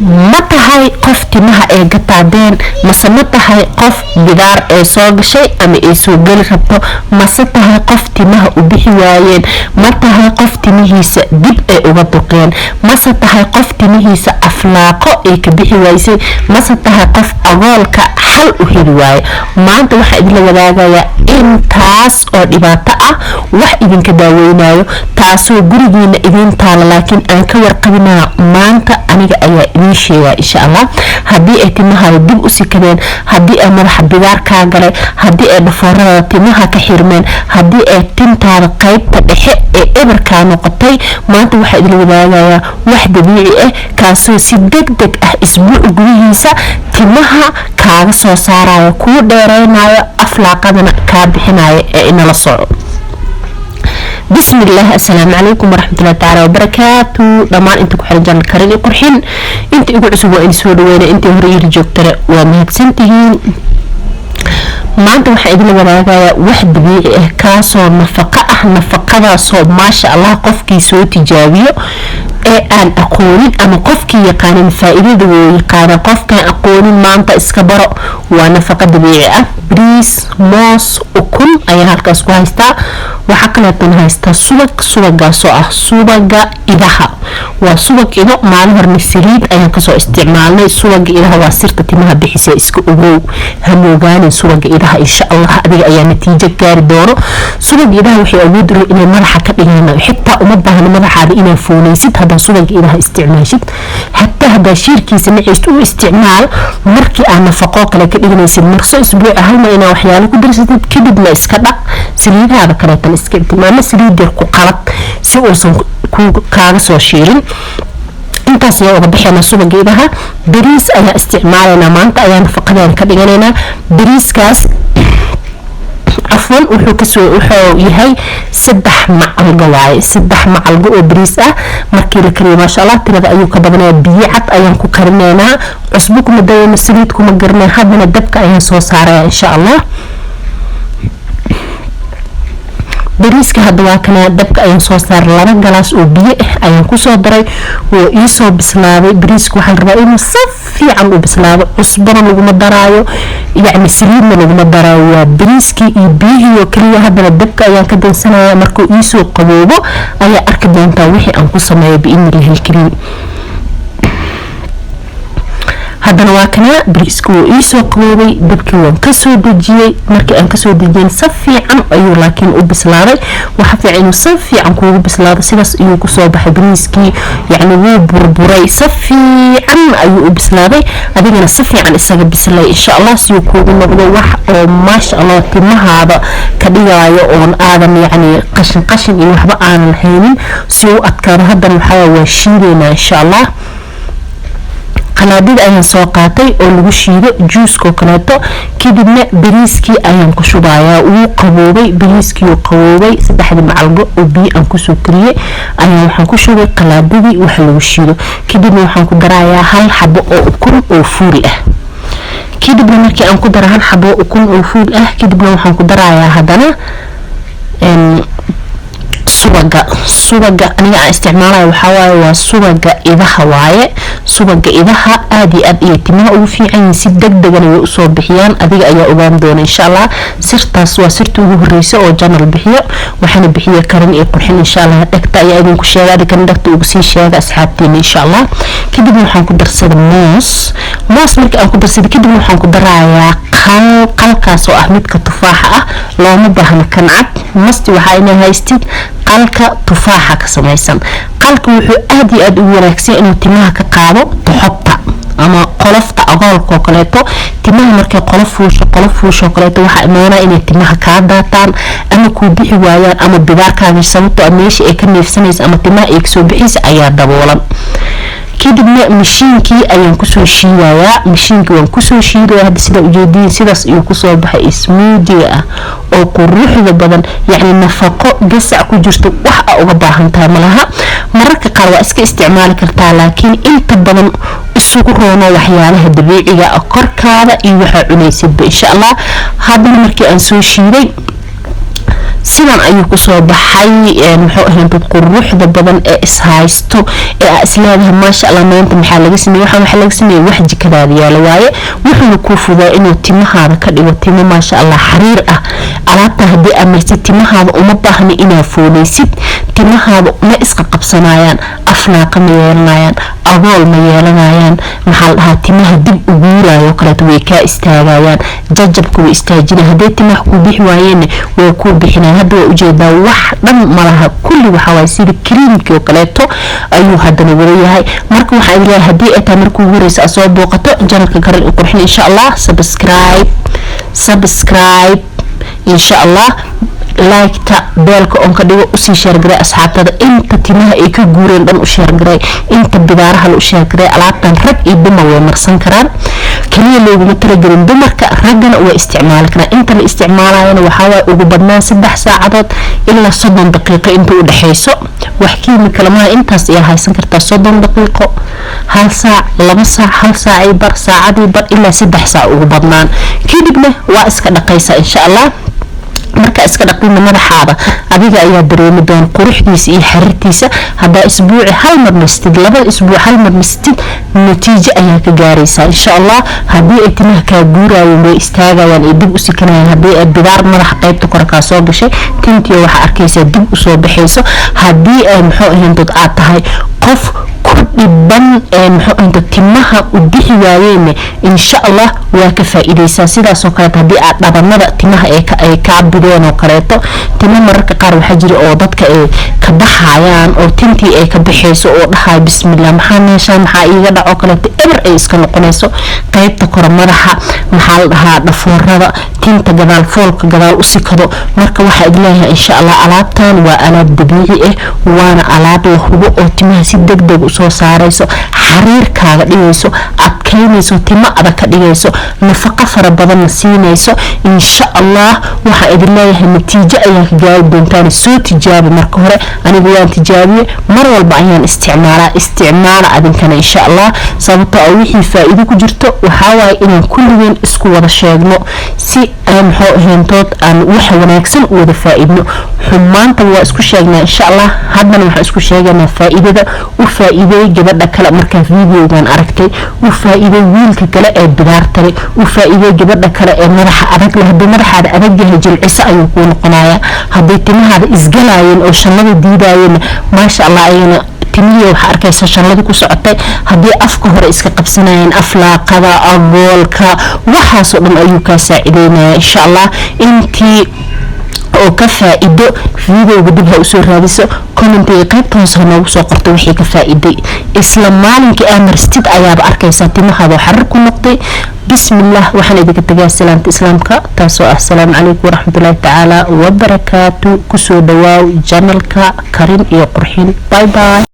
ma tahay qof timaha ee gataadeen mase ma tahay qof bidaar ee soo gashay ama ay soo geli rabto mase tahay qof timaha u bixi waayeen ma tahay qof timihiisa dib ay uga duqeen mase tahay qof timihiisa aflaaqo ay ka bixi waysay mase tahay qof agoolka xal u heli waaye maanta waxaa idinla wadaagayaa intaas oo dhibaato ah wax idinka daaweynayo taasoo gurigiina idin taala laakiin aan ka warqabinaa maanta aniga ayaa idin sheegaa insha allah haddii ay timahaada dib u sikadeen haddii ay madaxa bidaar kaa galay haddii ay dhafoorada timaha ka xirmeen haddii ay tintaada qaybta dhexe ee ebarkaa noqotay maanta waxaa idinla wadaagayaa wax dabiici ah kaasoo si degdeg ah isbuuc gudihiisa timaha kaaga soo saarayo kuu dheereynayo aflaaqadana kaa bixinayo ee inala soco بسم الله السلام عليكم ورحمة الله تعالى وبركاته دمان انت كحرين جان كارين قرحين انت اقول عسوا ان سود وين انت هرير جوكتر ومهد سنتهين ما انت waxaa idin wadaagaya wax dabiici ah kaasoo nafaqadaasoo maasha Allah qofkii soo tijaabiyo ee aan aqoonin ama qofkii yaqaanin faa'iidada uu yaqaan qofkaan aqoonin maanta iska baro waa nafaqa dabiici ah bariis moos ukun ayaa halkaas ku haystaa waxa kale oo haystaa subagaasoo ah subaga idaha waa subag ido maalin horna saliid ayaan kasoo isticmaalnay subaga idaha waa sirta timaha bixisa iska ogow hamoogaani subaga idaha insha Allah adiga ayaa natiijo gaari doono subaga idaha waxay awood u inay madaxa ka dhigaan xitaa uma baahna madaxaada inay foonaysid hada subaga idaha isticmaashid hatta hada shirkiisa nacist u isticmaal markii aan nafaqo kale ka dhiganaysid marso isbuuc ahayna inaa waxyaalo ku darsatid kadibna iska dhaq saliidaha kale tan iska tilmaamo saliid yar ku qalad si uusan kaaga soo shiilin intaas ayaa uga bixina subaga idaha bariis ayaa isticmaalayna maanta ayaa nafaqadan ka dhiganayna bariiskaas عفوا wuxuu yahay 3 macalgo waaye 3 macalgo oo bariis ah markii la kariyo ma sha Allah tirada ayuu ka badanaa biyo cad ayaan ku karinaynaa cusbo kuma dayno saliid kuma garnay hadana dabka ayaan soo saaraya insha Allah bariiska hadda waa kana dabka ayaan soo saaray 2 galaas oo biyo ah ayaan ku soo daray oo ii soo bislaaday bariiska waxaan rabaa inuu si fiican u bislaado cusbana lagu daraayo يعني سليم من المدرة وبريسكي يبيه وكلية هذا الدبكة أيام كده سنة مركو إيسو قبوبه أي أركب أنت وحي أنقص ما بإن له الكريم هذا نواكنا بريسكو إيسو قبوبي دبكي وانكسو دجي مركي أنكسو دجين صفي عن أيو لكن أبسلاري وحفي عينو صفي عن كو أبسلاري سيبس إيو كسو بحي بريسكي يعني وو بربوري صفي عن أيو أبسلاري أدينا صفي عن إساق بسلاي إن شاء الله سيكو نقضو وح ما شاء الله تمها هذا كبيرا يؤون آدم يعني قشن إنو حبا آن الحينين سيو أذكار هذا الحياة وشيرنا إن شاء الله qalaadid ayaan soo qaatay oo lagu shiido juuska kaleeto kadibna bariiskii ayaan ku shubayaa uu qaboobay bariiskii uu qaboobay 3 macalgo oo biyo aan ku soo kariyay ayaan waxaan ku shubay qalaadidii wax lagu shiido kadibna waxaan ku darayaa hal xabo oo ukun oo fuul ah kadibna markii aan ku daro hal xabo ukun oo fuul ah kadibna waxaan ku darayaa hadana subaga aniga aan isticmaalayo waxa waaye waa subaga idaha waaye subaga idaha aad iyo aad iyo timaha ugu fiican si degdeg ah ay u soo bixiyaan adiga ayaa ogaan doona insha Allah sirtaas waa sirta ugu horeysa oo channel bixiyo waxaana bixiya karin ee qurxin insha Allah dhagta ayaa idin ku sheegay kan dhagta ugu sii sheega asxaabteena insha Allah kadib waxaan ku darsaday moos markii aan ku darsaday kadib waxaan ku darayaa qalkaas oo ah midka tufaaxa ah looma baahna kan cad masti waxa inay haystid qalka tufaaxa ka samaysan qalku wuxuu aad iyo aad u wanaagsan inuu timaha ka qaado toxobta ama qolofta agoolka kaleeto timaha markay qolof fuusho kaleeto waxa imaanaa inay timaha ka daataan ama ku bixi waayaan ama bidaarkaaga sababtoo meesha ay ka neefsanayso ama timaha ay soo bixis ayaa daboolan kadibna mishiinkii ayaan ku soo shiidayaa mishiinka waan ku soo shiidayaa hadda sida ujeedin sidaas iyo ku soo baxay smoothie ah oo quruxda badan yani nafaqo gasac ku jirto wax uga baahan tahay malaha mararka qaar waa iska isticmaali kartaa laakiin inta badan isugu roono waxyaalaha dabiiciga ah korkaada iyo waxa cunaysid insha Allah hadda markii aan soo shiiday sidan ayuu kusoo baxay muxuu ahayn dad quruxda badan ee is haysto ee isleedahay maasha Allah maanta maxaa laga sameeyay waxa laga sameeyay wax jikadaada yaala waaye wuxuu ku fudaa inuu timahaada ka dhigo timo maasha Allah xariir ah alaabta hadii amartid timahaada uma baahna inaad fooleysid timahaada ma iska qabsanayaan afnaaqa ma yeelanayaan adool ma yeelanayaan maxaa la dhahaa timaha dib u guuraayo kala way ka istaagayaan jajabku way istaajinayaan hadii timaha ku bixi waayeen way ku bixinayaan hadda way u jeedaa wax dhan malaha kulli waxa way sida creamki oo kaleeto ayuu hadana wadayahay marka waxa ilaahay hadii ay tahay markuu horeysa soo booqato janalka garan u qurxin insha Allah subscribe insha Allah like ta beelka on ka dhigo u sii share garay asxaabtada inta timaha ay ka guureen dhan u share garay inta bidaaraha la u share garay alaabtan rag iyo dumar way marsan karaan kaliya looguma talagelin dumarka ragana way isticmaali karaan inta la isticmaalayana waxa way ugu badnaan 3 saacadood ilaa 30 daqiiqo inta u dhaxayso wax kiimika lama intaas ay haysan kartaa 30 daqiiqo 1 saac 2 saac 1 saac ay bar saacadii bar ilaa 3 saac ugu badnaan kadibna waa iska dhaqaysa insha Allah marka iska dhaqina madaxaada adiga ayaa dareemi doon quruxdiisa iyo xariirtiisa hada isbuuci hal mar mastid laba isbuuc hal mar mastid natiijo ayaa ka gaaraysa insha Allah hadii ay timaha ka guurayeen way istaagayaan ee dib u sikanayaan hadii ay bidaar madax qaybta kor ka soo gashay tintii waxa arkaysa dib u soo baxayso hadii ay muxuu ahayn dad aad tahay qof dhiban muxuu ahayn timaha u bixi waayeen insha Allah waa ka faa'iideysaa sidaas oo kale hadii aad dhabanada timaha ay ka bideen oo kaleeto timaha mararka qaar waxa jira oo dadka ay ka baxayaan oo tintii ay ka bixayso oo dhahay bismillaah maxaa meesha maxaa iiga dhaco kaleeto eber ay iska noqonayso qaybta kor madaxa maxaa la dhahaa dhafoorada tinta gadaal foolka gadaal u sikado marka waxa idleeyahay insha Allah alaabtan waa alaab dabiici ah waana alaab la hubo oo timaha si degdeg u soo saarayso xariirkaaga dhigayso adkaynayso timo adag ka dhigayso nafaqo fara badan siinayso insha Allah waxa idin leeyahay natiijo ayaa ka gaari doontaan soo tijaabi marka hore anigu waan tijaabiyay mar walba ayaan isticmaala adinkana insha Allah sababtoo ah wixii faa'iido ku jirto waxa waay inaan kulligeen isku wada sheegno si aan muxuu ahayntood aan wax wanaagsan u wada faa'iidno xumaanta waa isku sheegnaa insha Allah haddana waxa isku sheeganaa faa'iidada u faa'iiday gabadha kale marka videogan aragtay u faa'iiday wiilka kale ee bidaartay u faa'iiday gabadha kale ee madaxa adag leh hadii madaxaada adag yahay jilciso ayuu ku noqonayaa hadii timahaada isgalaayeen oo shanada diidayeen maasha Allah ayana timiyo waxa arkaysa shanada ku socotay hadii afka hore iska qabsanayeen aflaaqada agoolka waxa soo dhan ayuu ka saacideynaa insha Allah intii oo ka faa'iido videoga dib ha u soo raadiso commentiga qaybta hoose noogu soo qorto wixii ka faa'iiday isla maalinkii amarstid ayaaba arkaysa timahaada xarir ku noqday bismillah waxaan idinka tagaa salaamta islaamka taasoo ah assalaamu calaykum waraxmatullaahi tacaala wa barakaatu kusoo dhawaaw janalka karin iyo qurxin bye bye